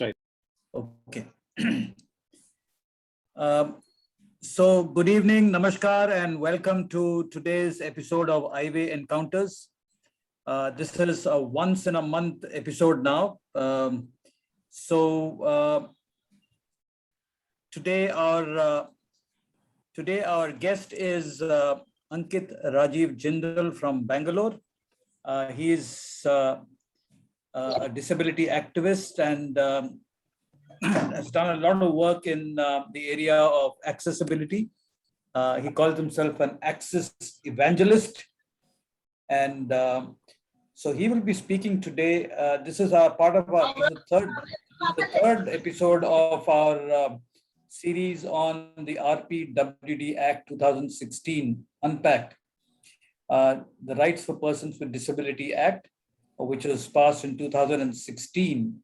Right. Okay. So good evening, namaskar, and welcome to today's episode of Highway Encounters. This is a once in a month episode now. Today our guest is Ankit Rajiv Jindal from Bangalore. He is a disability activist and has done a lot of work in the area of accessibility. He calls himself an access evangelist. And so he will be speaking today. This is our part of our the third episode of our series on the RPWD Act 2016 Unpacked, the Rights for Persons with Disability Act, which was passed in 2016.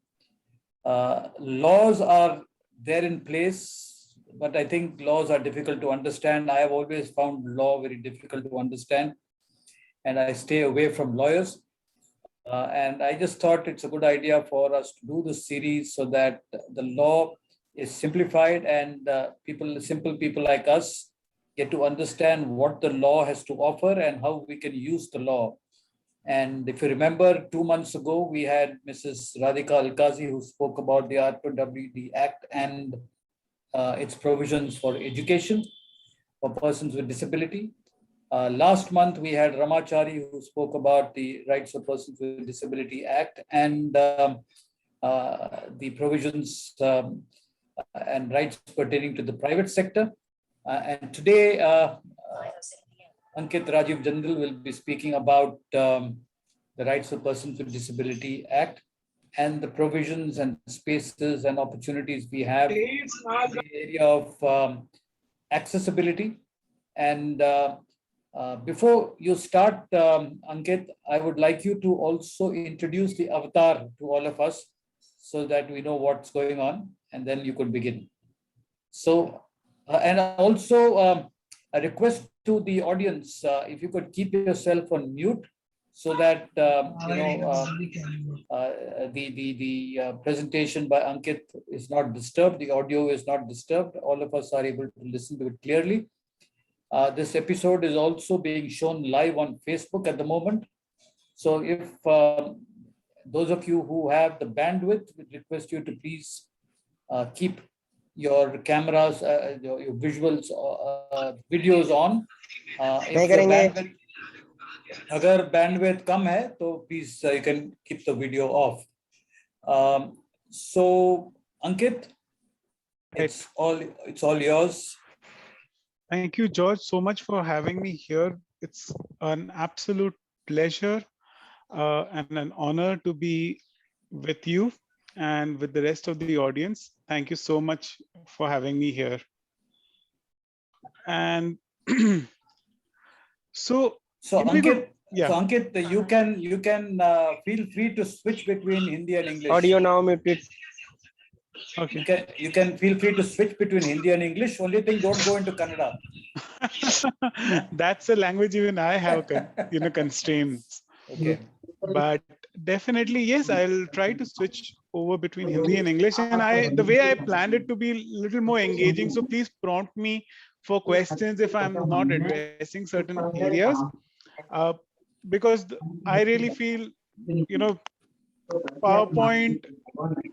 Laws are there in place, but I think laws are difficult to understand. I have always found law very difficult to understand, and I stay away from lawyers. And I just thought it's a good idea for us to do this series so that the law is simplified and simple people like us get to understand what the law has to offer and how we can use the law. And if you remember, 2 months ago, we had Mrs. Radhika Alkazi, who spoke about the RPWD Act and its provisions for education for persons with disability. Last month, we had Ramachari, who spoke about the Rights of Persons with Disability Act and the provisions and rights pertaining to the private sector. And today, Ankit Rajiv Jindal will be speaking about the Rights of Persons with Disability Act and the provisions and spaces and opportunities we have in the area of accessibility. And before you start, Ankit, I would like you to also introduce the avatar to all of us so that we know what's going on, and then you could begin. So, and also a request to the audience, if you could keep yourself on mute so that the presentation by Ankit is not disturbed, the audio is not disturbed. All of us are able to listen to it clearly. This episode is also being shown live on Facebook at the moment. So if those of you who have the bandwidth, we request you to please keep your cameras, your visuals, videos on. If अगर bandwidth कम है तो please you can keep the video off. So Ankit, it's all yours. Thank you, George, so much for having me here. It's an absolute pleasure and an honor to be with you and with the rest of the audience. Thank you so much for having me here. And so Ankit, yeah. So Ankit, you can feel free to switch between Hindi and English. Audio now muted. Okay. You can feel free to switch between Hindi and English. Only thing, don't go into Kannada. That's a language even I have, constraints. Okay. But definitely, yes, I'll try to switch over between Hindi and English. And the way I planned it to be a little more engaging. So please prompt me for questions if I'm not addressing certain areas. Because I really feel, PowerPoint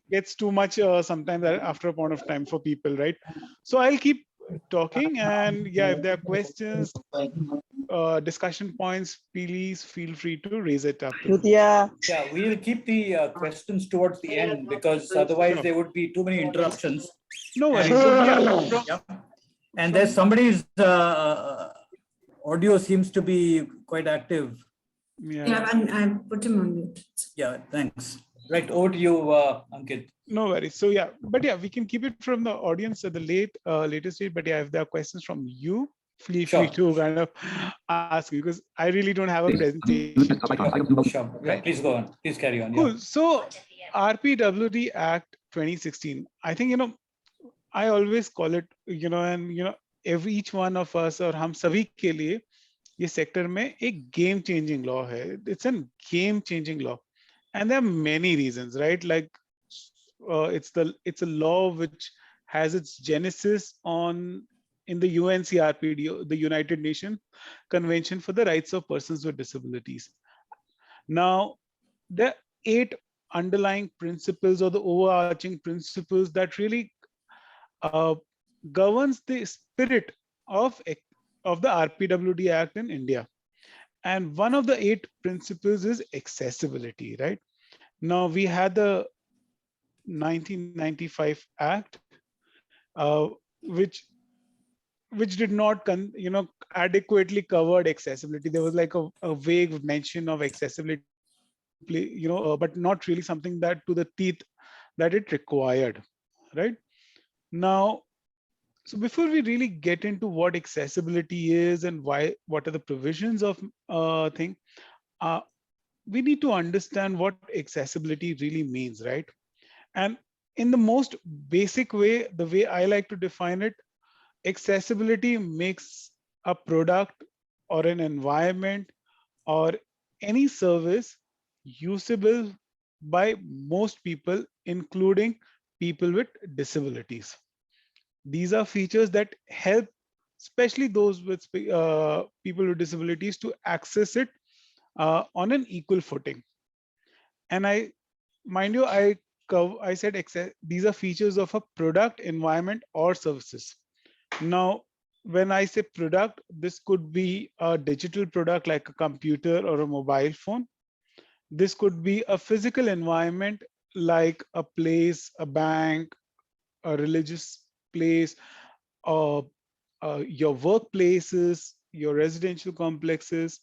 gets too much sometimes after a point of time for people, right? So I'll keep talking, and yeah, if there are questions, discussion points, please feel free to raise it up. Yeah, we'll keep the questions towards the end because otherwise there would be too many interruptions. No worries. Yeah. And there's somebody's audio seems to be quite active. Yeah, I put him on mute. Yeah, thanks. Right, over to you, Ankit. No worries. So yeah, but yeah, we can keep it from the audience at the later stage. But yeah, if there are questions from you, feel free to kind of ask, because I really don't have a presentation. Sure. Right. Please go on. Please carry on. Cool. Yeah. So RPWD Act 2016. I think I always call it each one of us or हम सभी के लिए ये sector में एक game changing law है. It's a game changing law. And there are many reasons, right? Like it's a law which has its genesis in the UNCRPD, the United Nations Convention for the Rights of Persons with Disabilities. Now, there are 8 underlying principles or the overarching principles that really uh, governs the spirit of the RPWD Act in India. And one of the 8 principles is accessibility, right? Now, we had the 1995 Act, uh, which did not adequately covered accessibility. There was like a vague mention of accessibility, but not really something that to the teeth that it required, right? Now, so before we really get into what accessibility is and what are the provisions of thing, uh, we need to understand what accessibility really means, right? And in the most basic way, the way I like to define it, accessibility makes a product or an environment or any service usable by most people, including people with disabilities. These are features that help, especially those with people with disabilities, to access it on an equal footing. And mind you, I said these are features of a product, environment, or services. Now, when I say product, this could be a digital product like a computer or a mobile phone. This could be a physical environment like a place, a bank, a religious place, or your workplaces, your residential complexes.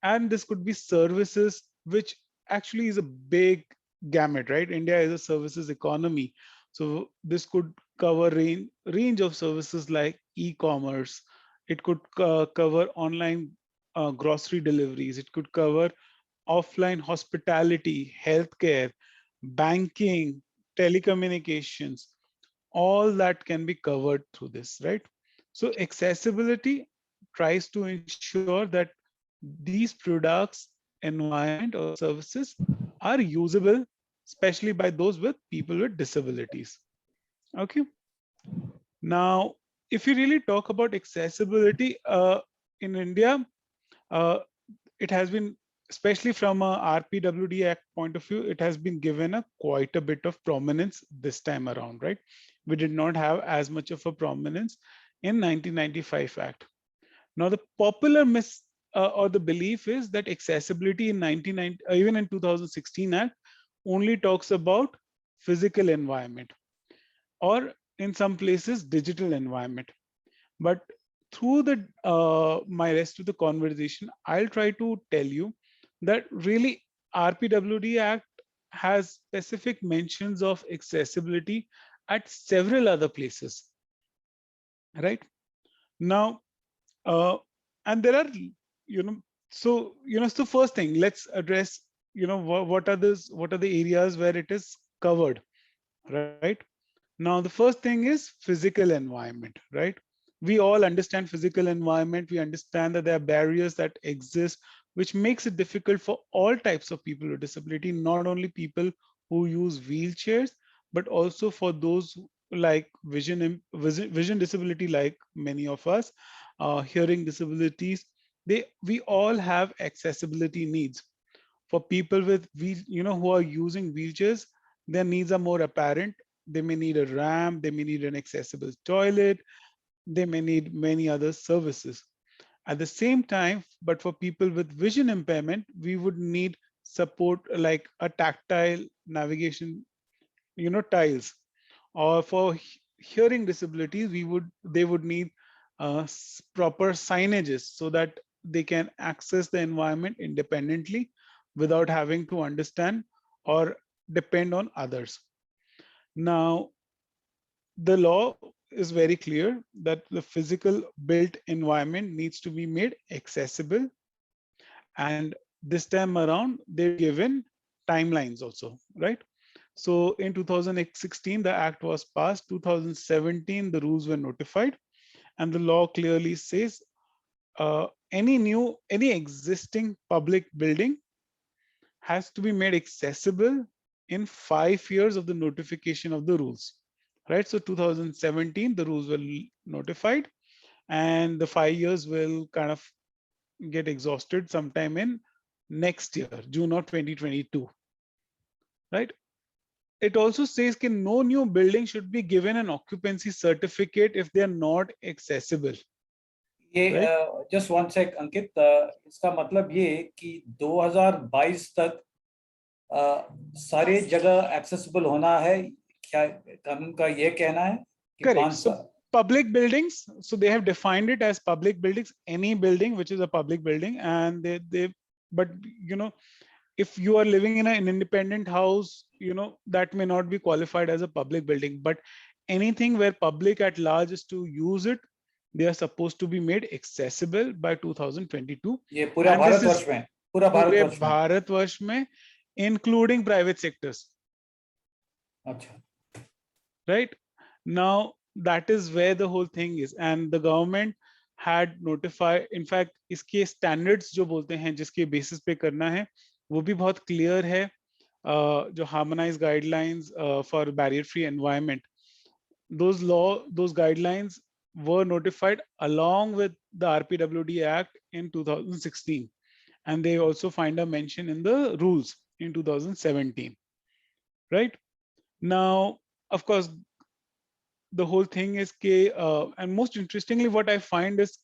And this could be services, which actually is a big gamut, right? India is a services economy. So this could cover range of services like e-commerce. It could cover online grocery deliveries. It could cover offline hospitality, healthcare, banking, telecommunications. All that can be covered through this, right? So accessibility tries to ensure that these products, environment, or services are usable, especially by those with people with disabilities. Okay. Now, if you really talk about accessibility in India, uh, it has been, especially from a RPWD Act point of view, it has been given a quite a bit of prominence this time around, right? We did not have as much of a prominence in 1995 Act. Now, the popular or the belief is that accessibility in 1990, even in 2016 Act, only talks about physical environment, or in some places digital environment. But through the my rest of the conversation, I'll try to tell you that really RPWD Act has specific mentions of accessibility at several other places, right? Now, uh, and there are, so first thing, let's address, what are the areas where it is covered, right? Now, the first thing is physical environment, right? We all understand physical environment. We understand that there are barriers that exist, which makes it difficult for all types of people with disability, not only people who use wheelchairs, but also for those like vision disability, like many of us, hearing disabilities. We all have accessibility needs. For people with who are using wheelchairs, their needs are more apparent. They may need a ramp, they may need an accessible toilet, they may need many other services. At the same time, but for people with vision impairment, we would need support like a tactile navigation, tiles. Or for hearing disabilities, they would need proper signages so that they can access the environment independently without having to understand or depend on others. Now, the law is very clear that the physical built environment needs to be made accessible. And this time around, they're given timelines also, right? So in 2016, the act was passed. 2017, the rules were notified. And the law clearly says any existing public building has to be made accessible in 5 years of the notification of the rules, right? So 2017, the rules were notified, and the 5 years will kind of get exhausted sometime in next year, June of 2022, right? It also says that no new building should be given an occupancy certificate if they are not accessible. ये Right. Just one sec अंकित, इसका मतलब ये कि 2022 तक सारी जगह accessible होना है, क्या कानून का ये कहना है कि Correct. 5 So public buildings, so they have defined it as public buildings, any building which is a public building, and but you know, if you are living in an independent house, you know, that may not be qualified as a public building, but anything where public at large is to use it, they are supposed to be made accessible by 2022. ये पूरा And this Bharatvarsh is में, पूरा पूरे भारतवर्ष में, भारतवर्ष में, including private sectors. अच्छा, Right now, that is where the whole thing is, and the government had notified, in fact इसके standards जो बोलते हैं जिसके basis पे करना है वो भी बहुत clear है, जो harmonized guidelines for barrier free environment, those guidelines were notified along with the RPWD Act in 2016, and they also find a mention in the rules in 2017. Right now, of course, the whole thing is and most interestingly what I find is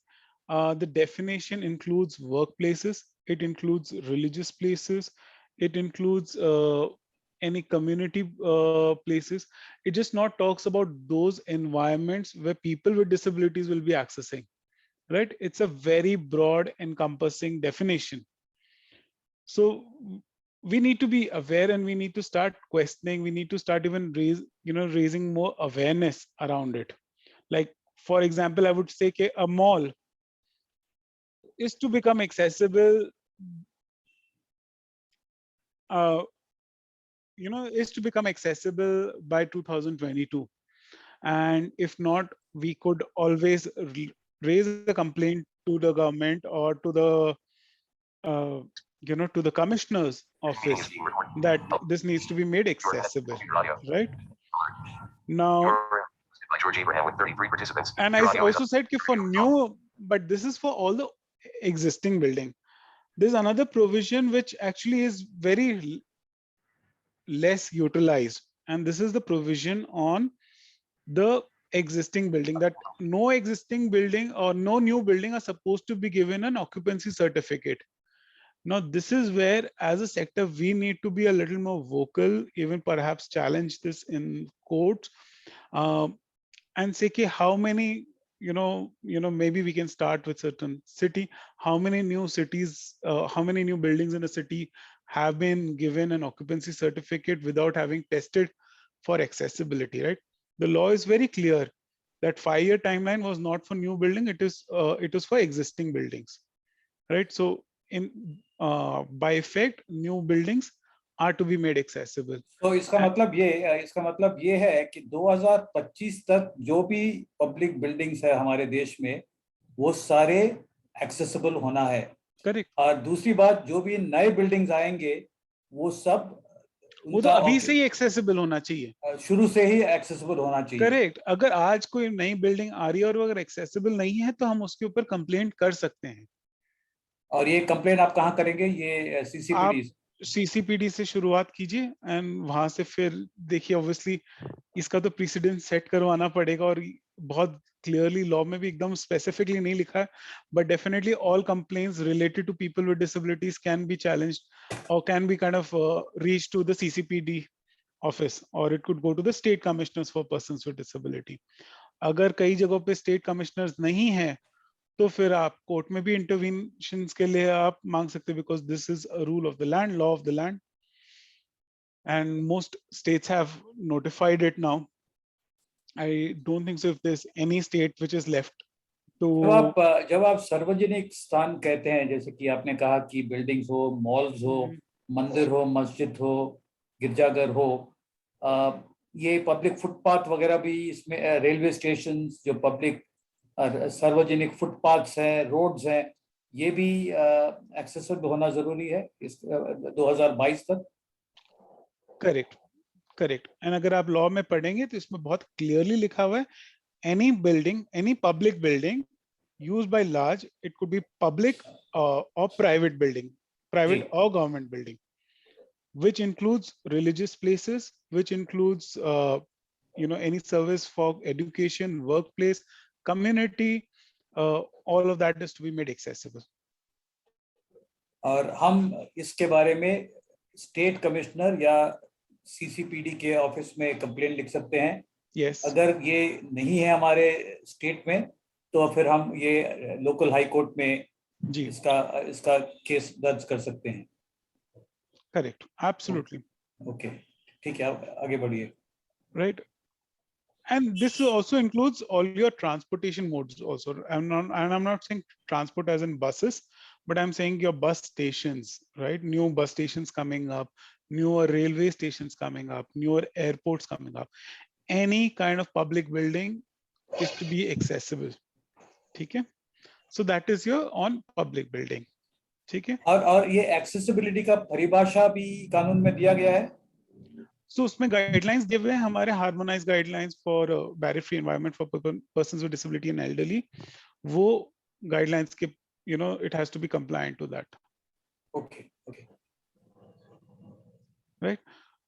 the definition includes workplaces, it includes religious places, it includes any community places. It just not talks about those environments where people with disabilities will be accessing, right? It's a very broad encompassing definition. So we need to be aware, and we need to start questioning, we need to start even raising more awareness around it. Like, for example, I would say a mall is to become accessible, is to become accessible by 2022. And if not, we could always raise a complaint to the government or to the to the commissioner's office that this needs to be made accessible, right? Now, and I also said for new, but this is for all the existing building. There's another provision which actually is very less utilized, and this is the provision on the existing building, that no existing building or no new building are supposed to be given an occupancy certificate. Now, this is where, as a sector, we need to be a little more vocal, even perhaps challenge this in courts, and say, how many, maybe we can start with certain city. How many new cities, how many new buildings in a city have been given an occupancy certificate without having tested for accessibility, right? The law is very clear that 5-year timeline was not for new building. It is for existing buildings, right? So by effect, new buildings are to be made accessible. तो इसका मतलब ये है कि 2025 तक जो भी public buildings है हमारे देश में वो सारे एक्सेसिबल होना है। करेक्ट। और दूसरी बात, जो भी नए बिल्डिंग्स आएंगे वो सब वो तो अभी से ही एक्सेसिबल होना चाहिए, शुरू से ही एक्सेसिबल होना चाहिए। करेक्ट। अगर आज कोई नई बिल्डिंग आ रही है और वो अगर एक्सेसिबल नहीं है तो हम उसके ऊपर कंप्लेंट कर सकते हैं। और ये कंप्लेंट आप कहाँ करेंगे? ये सीसीपीडी से शुरुआत कीजिए, एंड वहां से फिर देखिए, ऑब्वियसली इसका तो प्रेसिडेंट सेट करवाना पड़ेगा, और बहुत क्लियरली लॉ में भी एकदम स्पेसिफिकली नहीं लिखा है, but definitely all complaints related to people with disabilities can be challenged और can be kind of reach to the CCPD office, और it could go to the state commissioners for persons with disability. अगर कई जगहों पे state commissioners नहीं है तो फिर आप कोर्ट में भी इंटरवेंशंस के लिए आप मांग सकते हैं, because this is a rule of the land, law of the land, and most states have notified it now. I don't think so if there is any state which is left to. जब आप सार्वजनिक स्थान कहते हैं, जैसे कि आपने कहा कि बिल्डिंग्स हो, मॉल्स हो, मंदिर हो, मस्जिद हो, गिरजाघर हो, ये पब्लिक फुटपाथ वगैरह भी इसमें, रेलवे स्टेशन जो पब्लिक सार्वजनिक फुटपाथ्स हैं, रोड्स हैं, ये भी एक्सेसिबल होना जरूरी है इस 2022 तक। Correct correct. एंड अगर आप लॉ में पढ़ेंगे तो इसमें बहुत क्लियरली लिखा हुआ है, any building, any public building used by large, it could be public or private building, private जी, or government building, which includes religious places, which includes any service for education, workplace, community, all of that is to be made accessible. और हम इसके बारे में state commissioner या सीसीपीडी के office में complaint लिख सकते हैं। Yes, अगर ये नहीं है हमारे स्टेट में तो फिर हम ये लोकल हाई कोर्ट में जी, इसका केस दर्ज कर सकते हैं। correct, absolutely, ओके, ठीक है, आप आगे बढ़िए। right. And this also includes all your transportation modes also. I'm not saying transport as in buses, but I'm saying your bus stations, right? New bus stations coming up, newer railway stations coming up, newer airports coming up. Any kind of public building is to be accessible. ठीक है? So that is your on public building. ठीक है? और ये accessibility का परिभाषा भी कानून में दिया गया है। So उसमें गाइडलाइंस दिए हुए हैं हमारे, harmonised guidelines for barrier free environment for persons with disability and elderly, वो गाइडलाइंस के it has to be compliant to that. Okay okay, Right?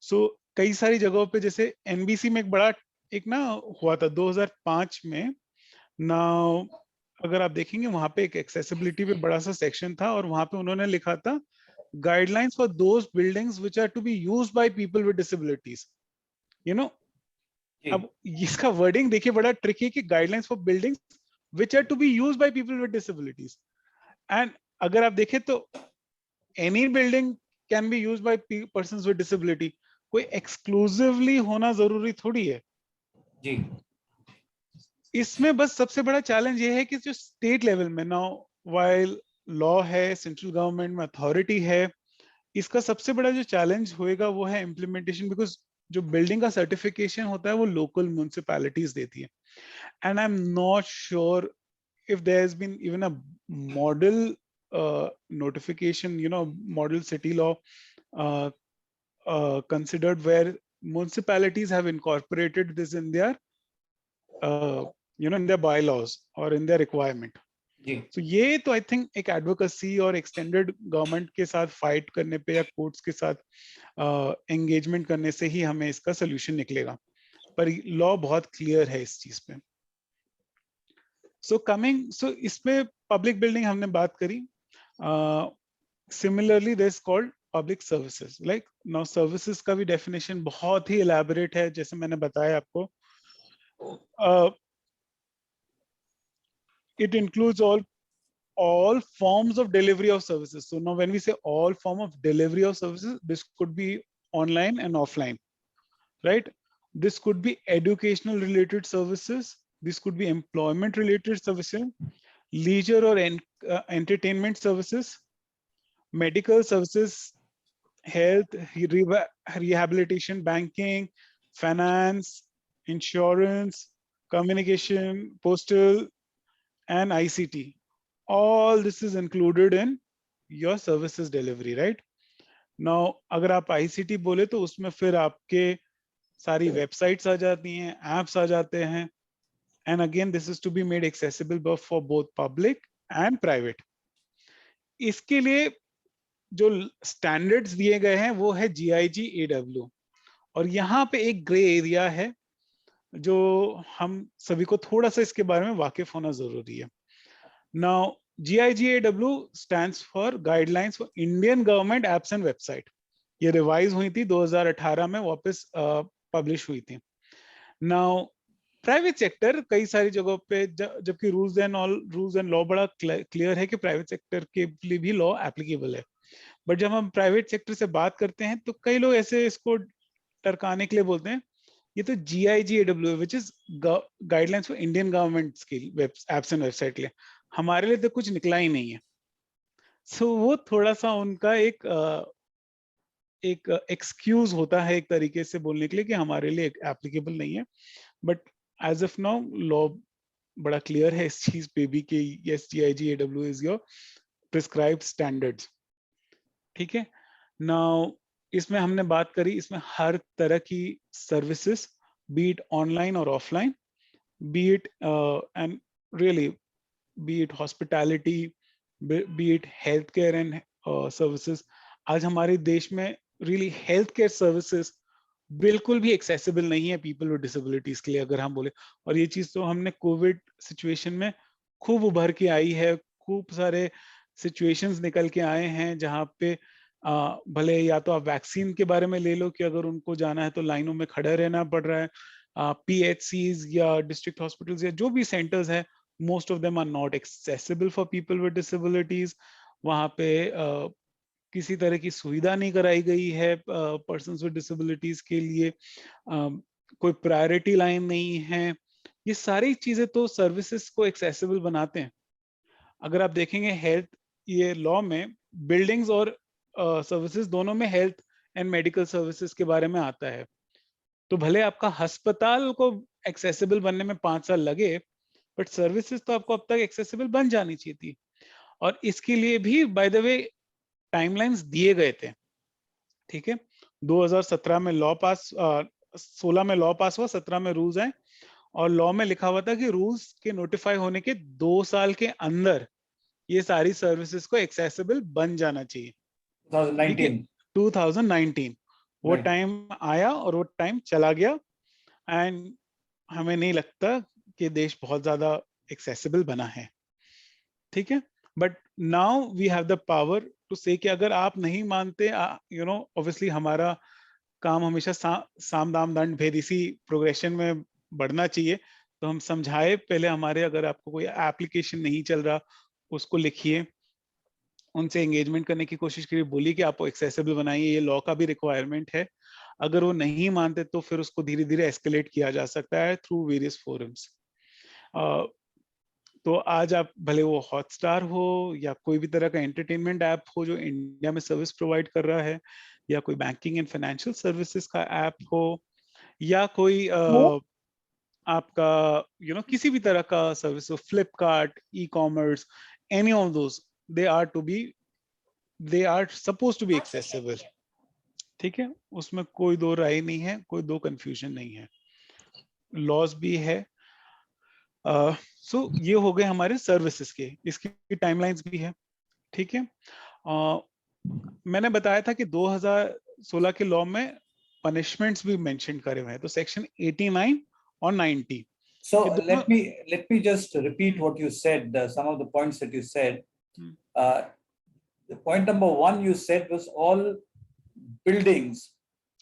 So कई सारी जगहों पे जैसे एनबीसी में एक ना हुआ था 2005 में ना, अगर आप देखेंगे वहां पे एक एक्सेसिबिलिटी पे बड़ा सा सेक्शन था और वहां पे उन्होंने लिखा था guidelines for those buildings which are to be used by people with disabilities. अब इसका वर्डिंग देखिए बड़ा ट्रिकी कि guidelines for buildings which are to be used by people with disabilities. And अगर आप देखें तो any building can be used by persons with disability, कोई एक्सक्लूसिवली होना जरूरी थोड़ी है जी। इसमें। बस सबसे बड़ा चैलेंज ये है कि जो स्टेट लेवल में नाउ वाइल लॉ है, सेंट्रल गवर्नमेंट में अथॉरिटी है, इसका सबसे बड़ा जो चैलेंज होएगा वो है इम्प्लीमेंटेशन, बिकॉज जो बिल्डिंग का सर्टिफिकेशन होता है वो लोकल म्युनिसिपैलिटीज देती है। And I am not sure if there has been even a model notification, model city law considered where municipalities have incorporated this in their in their bylaws or in their requirement. So ये तो I think एक advocacy और extended government के साथ fight करने पे या courts के साथ engagement करने से ही हमें इसका solution निकलेगा, पर law बहुत clear है इस चीज पे। So इसमें public building हमने बात करी। Similarly there is called public services. Like now services का भी definition बहुत ही elaborate है, जैसे मैंने बताया आपको। It includes all forms of delivery of services. So now when we say all form of delivery of services, this could be online and offline, right? This could be educational related services. This could be employment related services, leisure or entertainment services, medical services, health, rehabilitation, banking, finance, insurance, communication, postal, and ICT. All this is included in your services delivery, right? Now, अगर आप ICT बोले तो उसमें फिर आपके सारी websites आ जाती हैं, apps आ जाते हैं, and again this is to be made accessible for both public and private. इसके लिए जो standards दिए गए हैं वो है GIG AW, और यहाँ पे एक ग्रे एरिया है जो हम सभी को थोड़ा सा इसके बारे में वाकिफ होना जरूरी है। Now, GIGAW stands for Guidelines for Indian Government Apps and Website. ये रिवाइज हुई थी 2018 में, वापस पब्लिश हुई थी। Now, प्राइवेट सेक्टर कई सारी जगहों पे जबकि रूल्स एंड लॉ बड़ा क्लियर है कि प्राइवेट सेक्टर के लिए भी लॉ एप्लीकेबल है, बट जब हम प्राइवेट सेक्टर से बात करते हैं तो कई लोग ऐसे इसको टरकाने के लिए बोलते हैं ये तो GIGAW which is guidelines for Indian government की एप्स एंड वेबसाइट के लिए, हमारे लिए तो कुछ निकला ही नहीं है। सो वो थोड़ा सा उनका एक एक्सक्यूज होता है एक तरीके से बोलने के लिए कि हमारे लिए एप्लीकेबल नहीं है, but as of now law बड़ा क्लियर है इस चीज पे भी कि yes GIGAW is your prescribed standards. ठीक है। नाउ इसमें हमने बात करी, इसमें हर तरह की सर्विसेज, बी इट ऑनलाइन और offline, be it and really be it hospitality, be it healthcare and services. आज हमारे देश में really healthcare services बिल्कुल भी एक्सेसिबल नहीं है पीपल विद डिसेबिलिटीज के लिए, अगर हम बोले। और ये चीज तो हमने कोविड सिचुएशन में खूब उभर के आई है, खूब सारे सिचुएशंस निकल के आए हैं जहाँ पे भले या तो आप वैक्सीन के बारे में ले लो कि अगर उनको जाना है तो लाइनों में खड़े रहना पड़ रहा है, PHCs या डिस्ट्रिक्ट हॉस्पिटल्स या जो भी सेंटर्स है, most of them are not accessible for people with disabilities. वहाँ पे किसी तरह की सुविधा नहीं कराई गई है पर्सन्स विद डिसेबिलिटीज के लिए, कोई प्रायोरिटी लाइन नहीं है। ये सारी चीजें तो सर्विसेज को एक्सेसिबल बनाते हैं। अगर आप देखेंगे हेल्थ, ये लॉ में बिल्डिंग्स और सर्विसेज दोनों में हेल्थ एंड मेडिकल सर्विसेज के बारे में आता है। तो भले आपका अस्पताल को एक्सेसिबल बनने में 5 साल लगे, बट सर्विसेज तो आपको अब तक एक्सेसिबल बन जानी चाहिए थी। और इसके लिए भी बाय द वे टाइमलाइंस दिए गए थे, ठीक है। 2017 में लॉ पास, 16 में लॉ पास हुआ, 17 में रूल्स आए, और लॉ में लिखा हुआ था कि रूल्स के नोटिफाई होने के 2 साल के अंदर ये सारी सर्विसेज को एक्सेसिबल बन जाना चाहिए। 2019 2019 वो Right. टाइम आया और वो टाइम चला गया, एंड हमें नहीं लगता कि देश बहुत ज्यादा एक्सेसिबल बना है, ठीक है। But now we have the power to say कि अगर आप नहीं मानते, यू नो ऑब्वियसली हमारा काम हमेशा साम दाम दंड भेद इसी प्रोग्रेशन में बढ़ना चाहिए। तो हम समझाए पहले हमारे, अगर आपको कोई एप्लीकेशन नहीं चल रहा उसको लिखिए, उनसे एंगेजमेंट करने की कोशिश करिए, बोलिए कि आपको एक्सेसिबल बनाइए, ये लॉ का भी रिक्वायरमेंट है। अगर वो नहीं मानते तो फिर उसको धीरे धीरे एस्केलेट किया जा सकता है थ्रू वेरियस फोरम्स। तो आज आप भले वो हॉटस्टार हो या कोई भी तरह का एंटरटेनमेंट ऐप हो जो इंडिया में सर्विस प्रोवाइड कर रहा है, या कोई बैंकिंग एंड फाइनेंशियल सर्विसेज का ऐप हो, या कोई आपका किसी भी तरह का सर्विस हो, Flipkart, e commerce, any of those, they are suppose to be accessible, ठीक है। उसमें कोई दो राय नहीं है, कोई दो कंफ्यूजन नहीं है, लॉस भी है। सो ये हो गए हमारे सर्विसेज के, इसकी टाइमलाइंस भी है, ठीक है। मैंने बताया था कि 2016 के लॉ में पनिशमेंट्स भी मेंशन करे हुए हैं, तो सेक्शन 89 और 90। So let me just repeat what you said, some of the points that you said. The point number one you said was all buildings,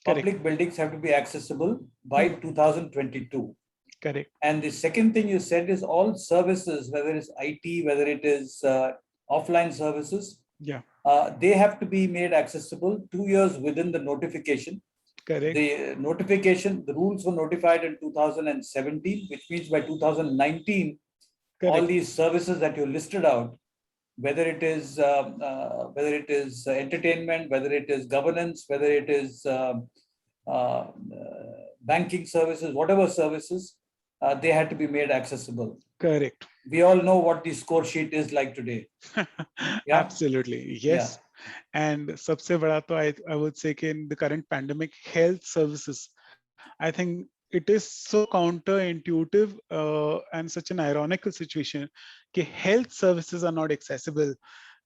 public buildings have to be accessible by 2022. Correct. And the second thing you said is all services, whether it's IT, whether it is offline services, they have to be made accessible 2 years within the notification. Correct. The notification, the rules were notified in 2017, which means by 2019, Correct. all these services that you listed out, whether it is entertainment, whether it is governance, whether it is banking services, whatever services, they had to be made accessible. Correct. We all know what the score sheet is like today. Yeah? Absolutely, yes. Yeah. And सबसे बड़ा तो I would say कि in the current pandemic, health services, I think it is so counterintuitive and such an ironical situation कि health services are not accessible,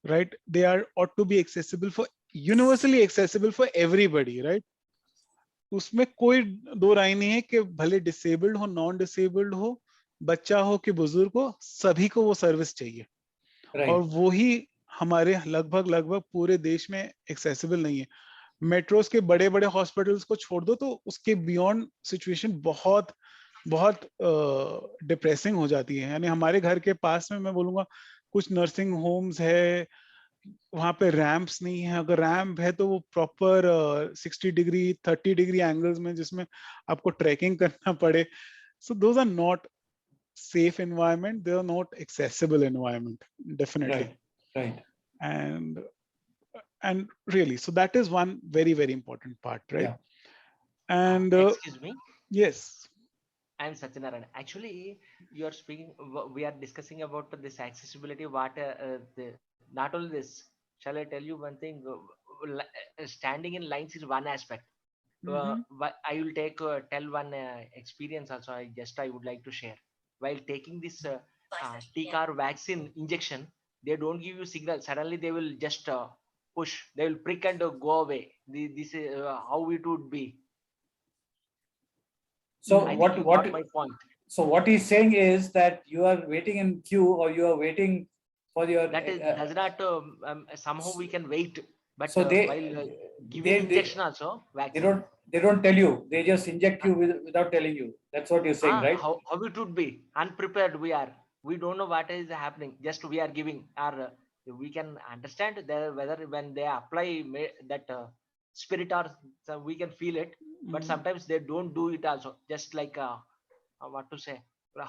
right? They ought to be accessible for, universally accessible for everybody, right? उसमें कोई दो राय नहीं है कि भले disabled हो, non disabled हो, बच्चा हो कि बुजुर्ग हो, सभी को वो सर्विस चाहिए। Right. और वो ही हमारे लगभग पूरे देश में एक्सेसिबल नहीं है। मेट्रोस के बड़े बड़े हॉस्पिटल्स को छोड़ दो तो उसके बियॉन्ड सिचुएशन बहुत बहुत डिप्रेसिंग हो जाती है। यानी हमारे घर के पास में मैं बोलूंगा कुछ नर्सिंग होम्स है, वहां पे रैंप्स नहीं है, अगर रैंप है तो वो प्रॉपर 60 डिग्री 30 डिग्री एंगल्स में, जिसमें आपको ट्रैकिंग करना पड़े। So those are not safe environment, they are not accessible environment, definitely. Right. And really, so that is one very, very important part, right? Yeah. And excuse me. Yes. I am Satyanarayan. Actually, you are speaking, we are discussing about this accessibility, not only this, shall I tell you one thing, standing in lines is one aspect. Mhm. But I will tell one experience also. I would like to share. While taking this TCAR vaccine injection, they don't give you signal. Suddenly they will just push. They will prick and go away. This is how it would be. So I think what you what got my point. so what he's saying is that you are waiting in queue, or you are waiting for your That is does not somehow we can wait, but so while giving they injection also they vaccine. don't tell you, they just inject you without telling you. That's what you're saying, right? How it would be unprepared we are. We don't know what is happening. Just we are giving our we can understand there whether when they apply that spirit or so we can feel it, but Mm, sometimes they don't do it also. Just like what to say,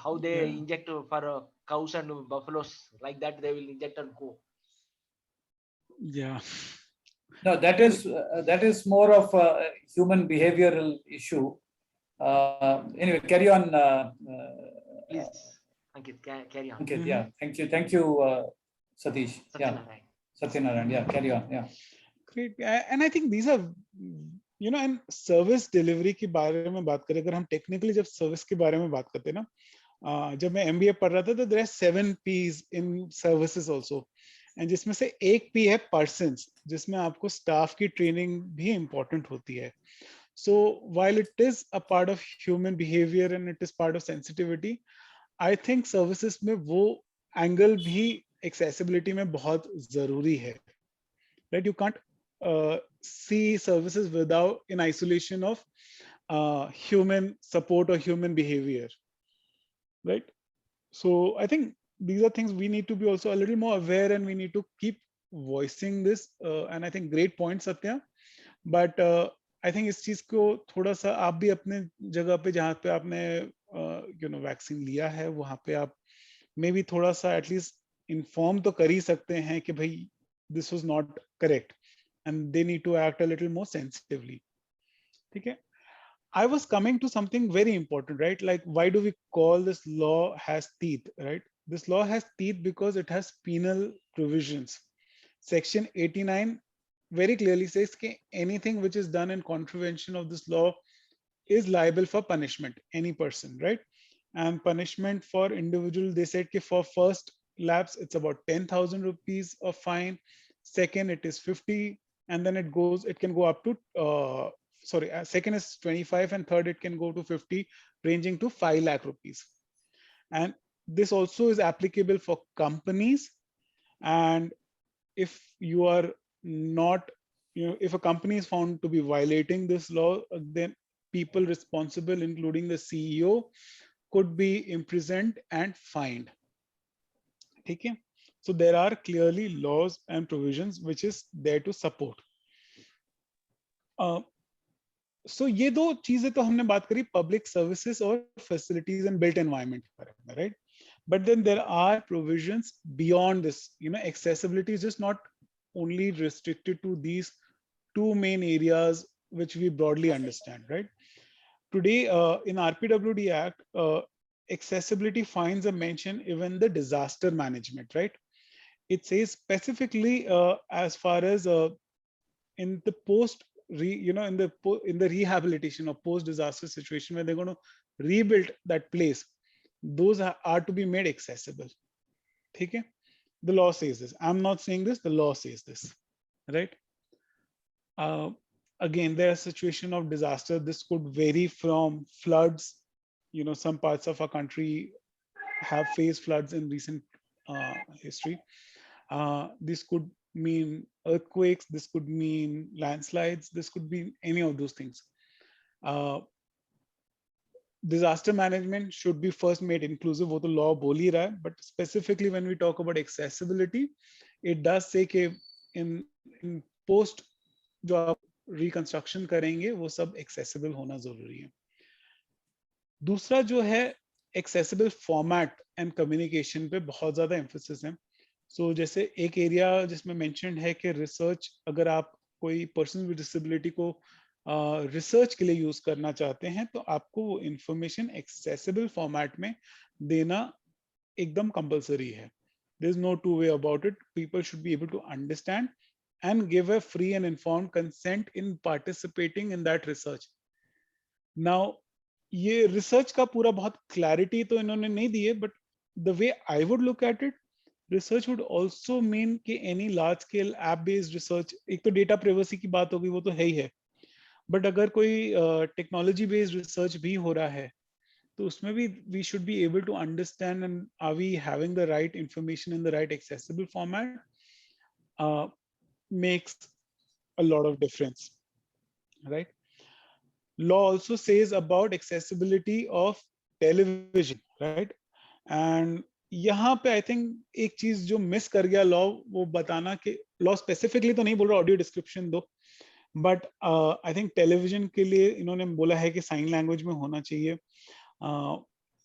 how they yeah. inject for cows and buffaloes, like that they will inject and go. Yeah. No, that is more of a human behavioral issue. Anyway, carry on. Please, Ankit, carry on. Ankit, Mhm. yeah, thank you, Satish. Yeah, Satyanarayan. Satyanarayan. Yeah, carry on. Yeah. Great. And I think these are, and service delivery के बारे में बात करें, अगर हम technically जब service के बारे में बात करते हैं ना, जब मैं MBA पढ़ रहा था तो there are 7 P's in services also, and जिसमें से एक P है persons, जिसमें आपको staff की training भी important होती है. So while it is a part of human behavior and it is part of sensitivity, I think services में वो angle भी accessibility में बहुत जरूरी है. Right? You can't see services without in isolation of human support or human behavior, right? So I think these are things we need to be also a little more aware, and we need to keep voicing this. And I think great point, Satya. But I think इस चीज को थोड़ा सा आप भी अपने जगह पे जहाँ पे आपने वैक्सीन लिया है वहाँ पे आप मे बी थोड़ा सा एटलीस्ट इन्फॉर्म तो कर ही सकते हैं कि भाई this was not correct and they need to act a little more sensitively. Okay. I was coming to something very important, right? Like, why do we call this law has teeth, right? This law has teeth because it has penal provisions. Section 89 very clearly says that anything which is done in contravention of this law is liable for punishment, any person, right? And punishment for individual, they said that for first lapse, it's about 10,000 rupees of fine. Second, it is 50, and then it can go up to, second is 25, and third, it can go to 50, ranging to 5 lakh rupees. And this also is applicable for companies. And if you are not, if a company is found to be violating this law, then people responsible, including the CEO, could be imprisoned and fined. Okay? So there are clearly laws and provisions which is there to support. So ये दो चीजें तो हमने बात करी public services और facilities and built environment के बारे में, right? But then there are provisions beyond this. Accessibility is just not only restricted to these two main areas which we broadly understand, right? Today, in RPWD Act, accessibility finds a mention even the disaster management, right? It says specifically as far as in the in the rehabilitation or post disaster situation where they're going to rebuild that place, those are to be made accessible. Okay? The law says this. I'm not saying this, the law says this, right? Again, there are situations of disaster. This could vary from floods. Some parts of our country have faced floods in recent history. This could mean earthquakes. This could mean landslides. This could be any of those things. Disaster management should be first made inclusive. वो तो law बोल ही रहा है, but specifically when we talk about accessibility, it does say कि in post जो आप reconstruction करेंगे वो सब accessible होना जरूरी है. दूसरा जो है accessible format and communication पे बहुत ज़्यादा emphasis है. So जैसे एक area जिसमें mentioned है कि research, अगर आप कोई person with disability को रिसर्च के लिए यूज करना चाहते हैं तो आपको वो इंफॉर्मेशन एक्सेसिबल फॉर्मेट में देना एकदम कंपलसरी है. There is no two way about it. People should be able to understand and give a free and informed consent in participating in that research. Now, ये research का पूरा बहुत clarity तो इन्होंने नहीं दी है, but the way I would look at it, research would also mean कि any large scale app based research, एक तो data privacy की बात होगी, वो तो है ही है, but अगर कोई technology based research भी हो रहा है, तो उसमें भी we should be able to understand and are we having the right information in the right accessible format, makes a lot of difference, right? Law also says about accessibility of television, right? And यहाँ पे I think एक चीज जो miss कर गया law, वो बताना कि लॉ स्पेसिफिकली तो नहीं बोल रहा ऑडियो डिस्क्रिप्शन दो, बट आई थिंक टेलीविजन के लिए इन्होंने बोला है कि साइन लैंग्वेज में होना चाहिए.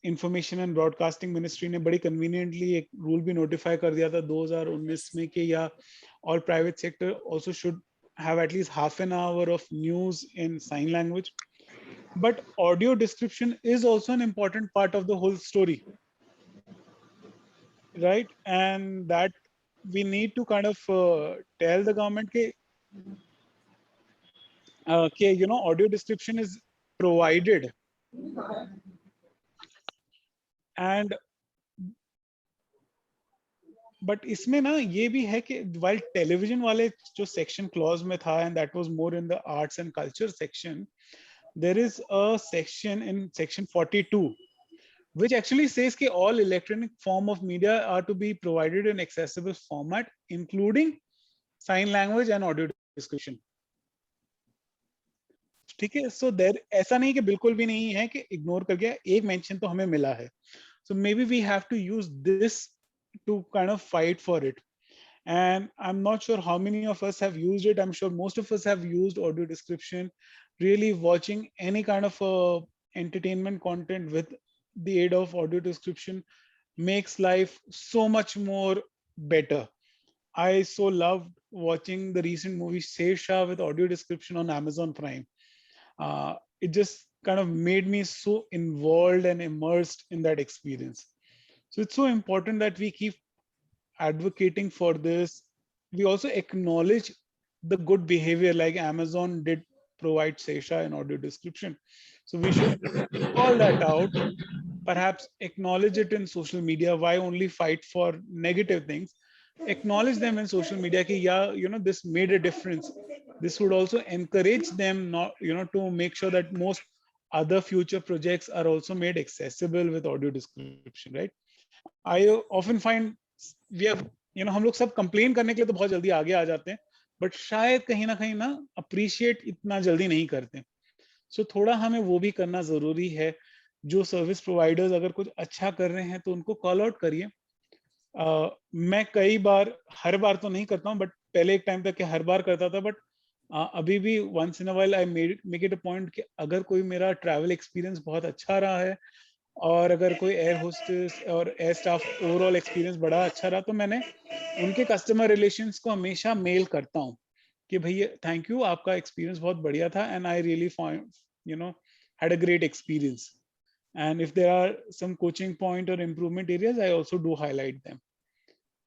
इंफॉर्मेशन एंड ब्रॉडकास्टिंग मिनिस्ट्री ने बड़ी कन्वीनियंटली एक रूल भी नोटिफाई कर दिया था 2019 में कि या all private sector also should have at least half an hour of news in sign language. But audio description is also an important part of the whole story, right? And that we need to kind of tell the government कि you know, audio description is provided, and but इसमें ना ये भी है कि while television वाले जो section clause में था, and that was more in the arts and culture section, there is a section in section 42 which actually says that all electronic form of media are to be provided in accessible format, including sign language and audio description. ठीक है, so there ऐसा नहीं कि बिल्कुल भी नहीं है कि ignore कर गया, एक mention तो हमें मिला है. So maybe we have to use this to kind of fight for it. And I'm not sure how many of us have used it. I'm sure most of us have used audio description, really watching any kind of entertainment content with the aid of audio description makes life so much more better. I so loved watching the recent movie Sesha with audio description on Amazon Prime. It just kind of made me so involved and immersed in that experience. So it's so important that we keep advocating for this. We also acknowledge the good behavior, like Amazon did provide Sesha in audio description. So we should call that out, perhaps acknowledge it in social media. Why only fight for negative things? Acknowledge them in social media कि yeah, you know, this made a difference. This would also encourage them not, you know, to make sure that most other future projects are also made accessible with audio description, right? I often find we have, you know, हम लोग सब complain करने के लिए तो बहुत जल्दी आगे आ जाते हैं, but शायद कहीं ना appreciate इतना जल्दी नहीं करते. So थोड़ा हमें वो भी करना जरूरी है. जो सर्विस प्रोवाइडर्स अगर कुछ अच्छा कर रहे हैं तो उनको कॉल आउट करिए. मैं कई बार, हर बार तो नहीं करता हूँ, बट पहले एक टाइम तक कि हर बार करता था, बट अभी भी once in a while I make it a point कि अगर कोई मेरा ट्रैवल एक्सपीरियंस बहुत अच्छा रहा है और अगर कोई एयर होस्टेस और एयर स्टाफ ओवरऑल एक्सपीरियंस बड़ा अच्छा रहा, तो मैंने उनके कस्टमर रिलेशंस को हमेशा मेल करता हूँ कि भैया थैंक यू, आपका एक्सपीरियंस बहुत बढ़िया था and I really find, you know, had a great experience. And if there are some coaching point or improvement areas, I also do highlight them.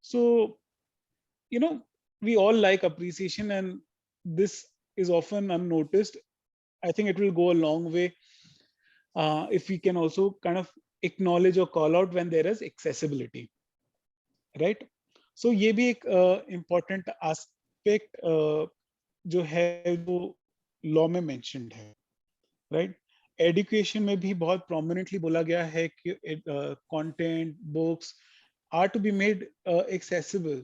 So, you know, we all like appreciation, and this is often unnoticed. I think it will go a long way if we can also kind of acknowledge or call out when there is accessibility, right? So ये भी एक important aspect जो है, जो law में mentioned है, right? Education में भी बहुत प्रोमिनेंटली बोला गया है कि content books are to be made accessible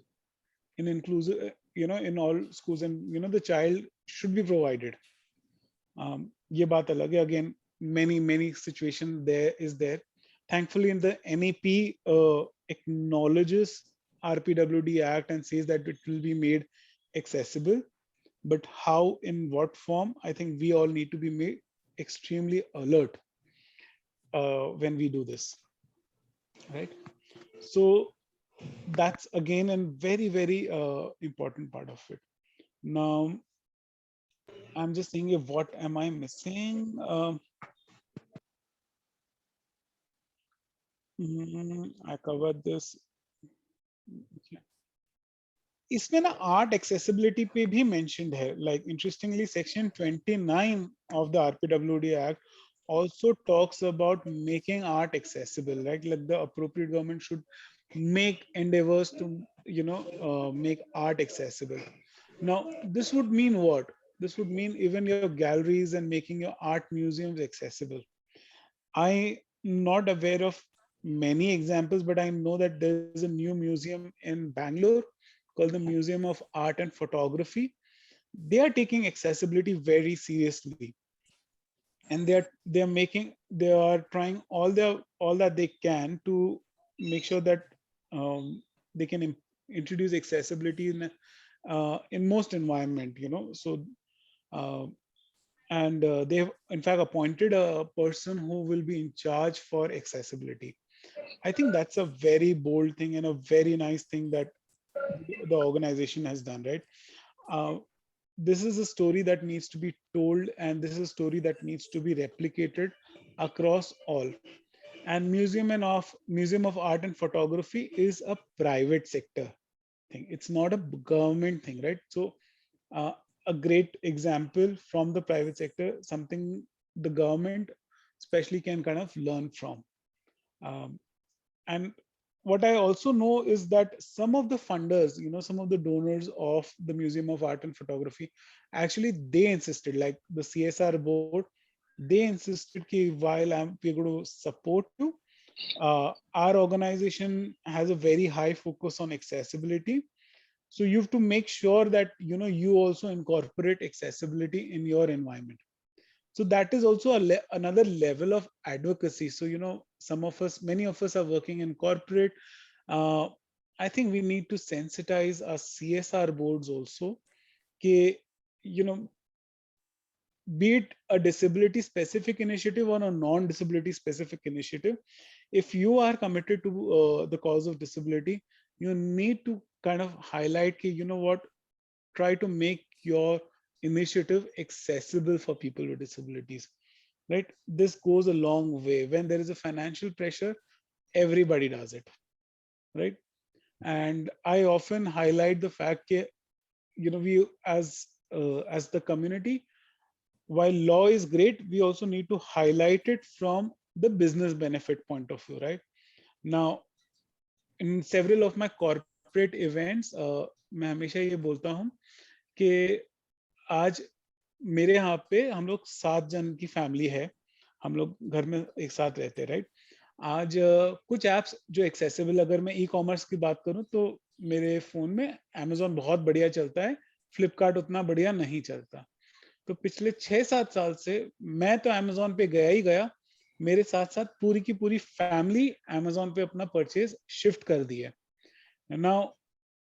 in inclusive, you know, in all schools, and you know, the child should be provided. ये बात अलग है. Again, many situation there is there. Thankfully, in the NEP acknowledges RPWD Act and says that it will be made accessible, but how, in what form, I think we all need to be made extremely alert when we do this, right? So that's again a very important part of it. Now I'm just thinking, what am I missing? I covered this. Okay. इसमें ना art accessibility पे भी mentioned है, like interestingly section 29 of the RPWD act also talks about making art accessible, right? Like the appropriate government should make endeavors to, make art accessible. Now this would mean what? This would mean even your galleries and making your art museums accessible. I'm not aware of many examples, but I know that there's a new museum in Bangalore called the Museum of Art and Photography. They are taking accessibility very seriously, and they are trying all that they can to make sure that they can introduce accessibility in most environment. So uh, and they've in fact appointed a person who will be in charge for accessibility. I think that's a very bold thing and a very nice thing that the organization has done, right? uh, this is a story that needs to be told, and this is a story that needs to be replicated across all. And museum of art and photography is a private sector thing, it's not a government thing, right? So uh, a great example from the private sector, something the government especially can kind of learn from. Um, and what I also know is that some of the funders, some of the donors of the Museum of Art and Photography, actually they insisted, like the CSR board, they insisted that we're going to support you. Our organization has a very high focus on accessibility. So you have to make sure that, you also incorporate accessibility in your environment. So that is also another level of advocacy. So many of us are working in corporate. uh, I think we need to sensitize our CSR boards also, कि, you know be it a disability specific initiative or a non-disability specific initiative, if you are committed to the cause of disability, you need to kind of highlight कि, what, try to make your initiative accessible for people with disabilities, right? This goes a long way. When there is a financial pressure, everybody does it, right? And I often highlight the fact that, we as the community, while law is great, we also need to highlight it from the business benefit point of view, right? Now, in several of my corporate events, मैं हमेशा ये बोलता हूँ कि आज मेरे यहाँ पे हम लोग 7 जन की फैमिली है, हम लोग घर में एक साथ रहते हैं, राइट? आज कुछ एप्स जो एक्सेसिबल, अगर मैं ई कॉमर्स की बात करूं तो मेरे फोन में Amazon बहुत बढ़िया चलता है, फ्लिपकार्ट उतना बढ़िया नहीं चलता। तो पिछले 6-7 साल से मैं तो Amazon पे गया ही गया, मेरे साथ साथ पूरी की पूरी फैमिली Amazon पे अपना परचेज शिफ्ट कर दी है। Now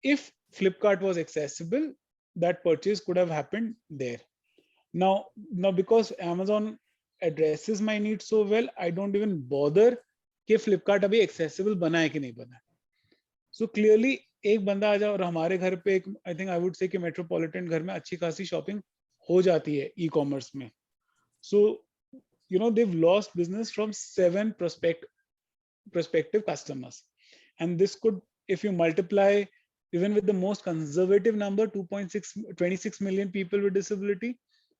if Flipkart was accessible, that purchase could have happened there. Now because Amazon addresses my needs so well, I don't even bother कि फ्लिपकार्ट अभी एक्सेसिबल बना है कि नहीं बना है। सो क्लियरली एक बंदा आ जाए और हमारे घर पे एक, I think I would say कि मेट्रोपॉलिटन घर में अच्छी खासी शॉपिंग हो जाती है ई कॉमर्स में। सो they've lost business from 7 prospective customers, and this could, if you multiply even with the most conservative number, 26 million people with disability,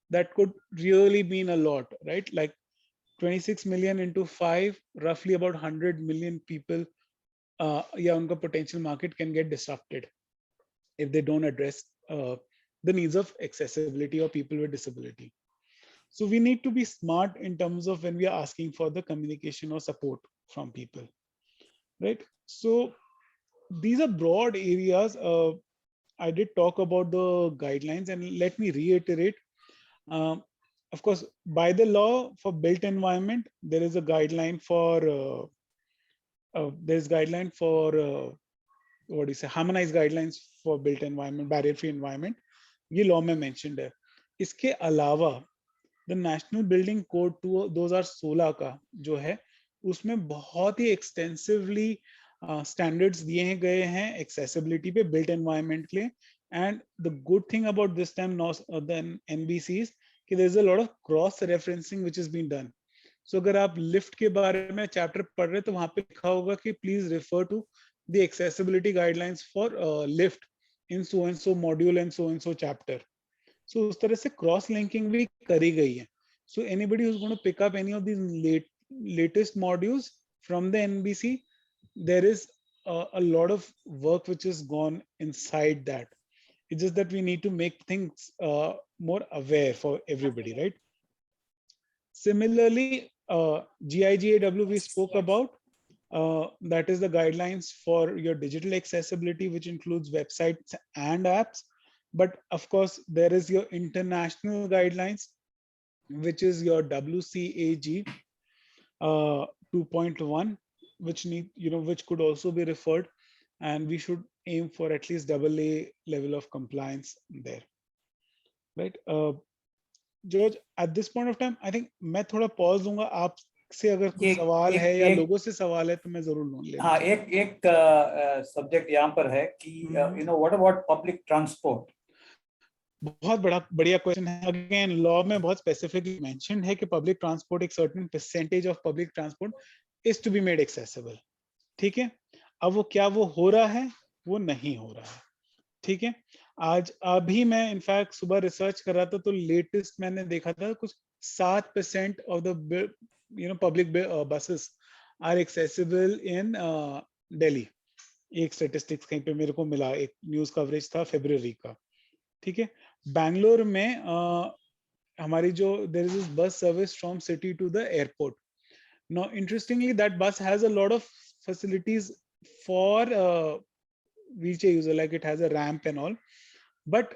that could really mean a lot, right? Like 26 million into 5, roughly about 100 million people, unka potential market can get disrupted if they don't address the needs of accessibility or people with disability. So we need to be smart in terms of when we are asking for the communication or support from people, right? So these are broad areas. I did talk about the guidelines, and let me reiterate. Of course, by the law for built environment, there is a guideline for there's guideline for what do you say, harmonized guidelines for built environment, barrier-free environment. ये law में mentioned है. इसके अलावा the National Building Code 2016 का जो है, उसमें बहुत ही extensively standards दिए गए हैं accessibility पे built environment के लिए. And the good thing about this time than NBC is कि there's a lot of cross referencing which has been done. So अगर आप लिफ्ट के बारे में चैप्टर पढ़ रहे, तो वहां पे लिखा होगा कि please refer to the accessibility guidelines for lift, in so and so module and so chapter. So उस तरह से cross linking भी करी गई है. So anybody who's going to pick up any of these latest modules from the NBC, there is a lot of work which is gone inside that. It's just that we need to make things more aware for everybody, right? Similarly, GIGAW we spoke about. That is the guidelines for your digital accessibility, which includes websites and apps. But of course, there is your international guidelines, which is your WCAG 2.1, which which could also be referred, and we should aim for at least AA level of compliance there, right? George, at this point of time, I think मैं थोड़ा pause दूंगा. आपसे अगर कुछ सवाल है या लोगों से सवाल है तो मैं जरूर लूँ. हाँ, एक सब्जेक्ट यहाँ पर है कि what about public transport? बहुत बढ़िया क्वेश्चन है. अगेन लॉ में बहुत स्पेसिफिकली मेंशन्ड है कि पब्लिक ट्रांसपोर्ट, एक certain percentage of public transport is to be made accessible. ठीक है, अब वो क्या वो हो रहा है, वो नहीं हो रहा है. ठीक है, आज अभी मैं इनफैक्ट सुबह रिसर्च कर रहा था तो लेटेस्ट मैंने देखा था कुछ 7% of the public buses are accessible in Delhi. एक स्टेटिस्टिक्स कहीं पे मेरे को मिला, एक न्यूज कवरेज था फरवरी का. ठीक है, बैंगलोर में हमारी जो there is bus service from city to the airport. Now interestingly that bus has a lot of facilities for wheelchair user, like it has a ramp and all, but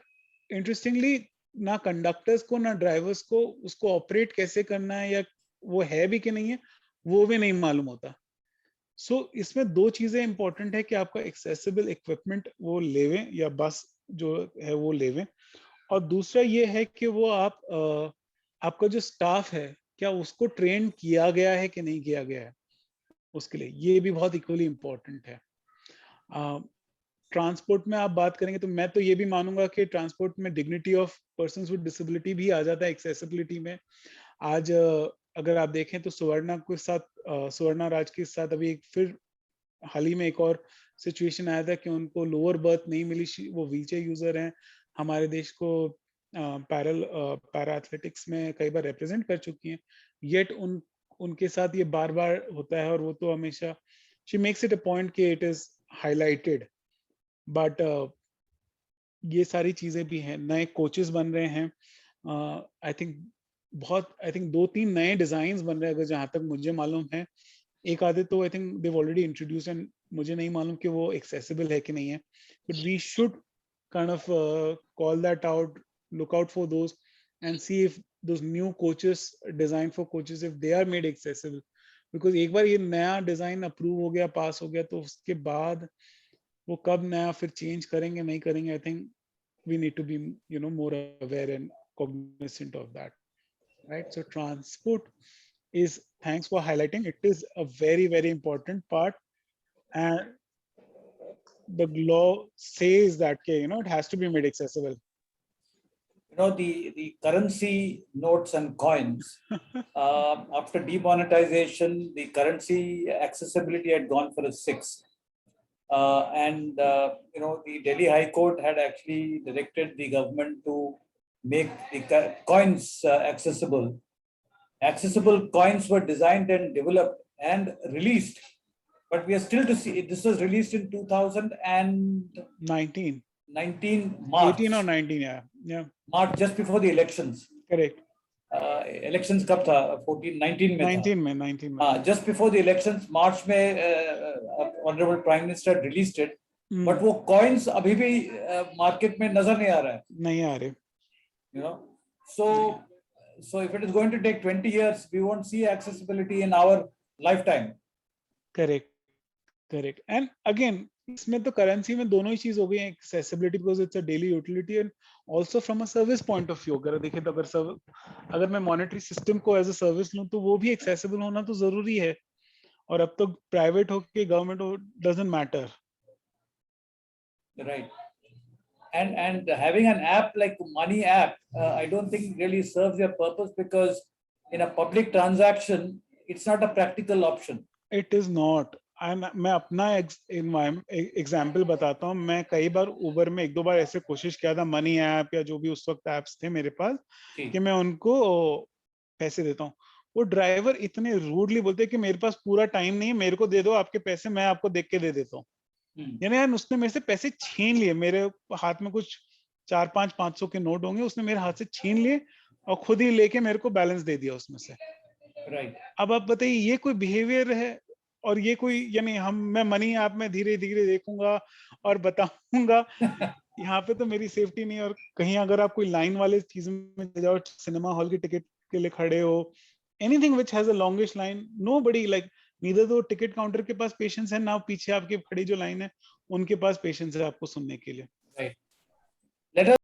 interestingly ना conductors को ना drivers को उसको operate कैसे करना है या वो है भी कि नहीं है वो भी नहीं मालूम होता. सो इसमें दो चीजें इंपॉर्टेंट है कि आपका एक्सेसिबल इक्विपमेंट वो लेवें या बस जो है वो लेवें, और दूसरा ये है कि वो आपका जो स्टाफ है क्या उसको ट्रेन किया गया है कि नहीं किया गया है उसके लिए, ये भी बहुत इक्वली इम्पोर्टेंट है. ट्रांसपोर्ट में आप बात करेंगे तो मैं तो ये भी मानूंगा कि ट्रांसपोर्ट में dignity of persons with disability भी आ जाता है एक्सेसिबिलिटी में. आज अगर आप देखें तो सुवर्णा के साथ, सुवर्णा राज के साथ अभी एक फिर हाल ही में एक और सिचुएशन आया था कि उनको लोअर बर्थ नहीं मिली. वो व्हीलचेयर यूजर हैं, हमारे देश को पैरा एथलेटिक्स में कई बार रिप्रेजेंट कर चुकी हैं, येट उनके साथ ये बार बार होता है और वो तो हमेशा she makes it a point कि इट इज हाईलाइटेड. बट ये सारी चीजें भी हैं. नए कोचेस बन रहे हैं, आई थिंक 2-3 नए डिजाइन बन रहे हैं अगर जहां तक मुझे मालूम है. एक आधे तो I think Dev already introduce and मुझे नहीं मालूम कि वो एक्सेसिबल है कि नहीं है, but we should kind of call that out, look out for those and see if those new coaches designed for coaches if they are made accessible, because एक बार ये नया डिजाइन अप्रूव हो गया, पास हो गया, तो उसके बाद वो कब नया फिर चेंज करेंगे नहीं करेंगे, I think we need to be more aware and cognizant of that, right? So transport is, thanks for highlighting, it is a very very important part, and the law says that it has to be made accessible. The currency notes and coins, after demonetization, the currency accessibility had gone for a 6. And the Delhi High Court had actually directed the government to make the coins accessible. Accessible coins were designed and developed and released, but we are still to see. This was released in 2019 March. 18 or 19, yeah. March, just before the elections. Correct. Elections कब था? 19 में. Just before the elections, March में Honorable Prime Minister released it. But वो coins अभी भी market में नजर नहीं आ रहा है. नहीं आ रहे. So if it is going to take 20 years, we won't see accessibility in our lifetime. Correct. And again, इसमें तो करेंसी में दोनों ही चीज हो गई है, accessibility because it's a daily utility and also from a service point of view. अगर देखें तो अगर मैं मॉनेटरी सिस्टम को एज अ सर्विस लूं तो वो भी एक्सेसिबल होना तो जरूरी है, और अब तो प्राइवेट हो के गवर्नमेंट हो, doesn't matter. Right. And having an app like Money app, I don't think really serves your purpose, because in a public transaction, it's not a practical option. It is not. मैं अपना example बताता हूँ। मैं कई बार उबर में 1-2 बार ऐसे कोशिश किया था, मनी ऐप या जो भी उस वक्त ऐप्स थे मेरे पास, जी, कि मैं उनको पैसे देता हूँ। वो ड्राइवर इतने रूडली बोलते हैं कि मेरे पास पूरा टाइम नहीं है, मेरे को दे दो आपके पैसे, मैं आपको देख के दे देता हूँ। यानी यार उसने मेरे से पैसे छीन लिए, मेरे हाथ में कुछ 4-5 500 के नोट होंगे, उसने मेरे हाथ से छीन लिए और खुद ही लेके मेरे को बैलेंस दे दिया उसमें से। राइट। अब आप बताइए ये कोई बिहेवियर है? और ये कोई, यानी मैं मनी ऐप में धीरे धीरे देखूंगा और बताऊंगा, यहाँ पे तो मेरी सेफ्टी नहीं है। और कहीं अगर आप कोई लाइन वाले चीज में जाओ, सिनेमा हॉल की टिकट के लिए खड़े हो, anything which has a longest line, nobody like, neither तो टिकट काउंटर के पास पेशेंस है, ना पीछे आपके खड़ी जो लाइन है उनके पास पेशेंस है आपको सुनने के लिए। राइट। लेट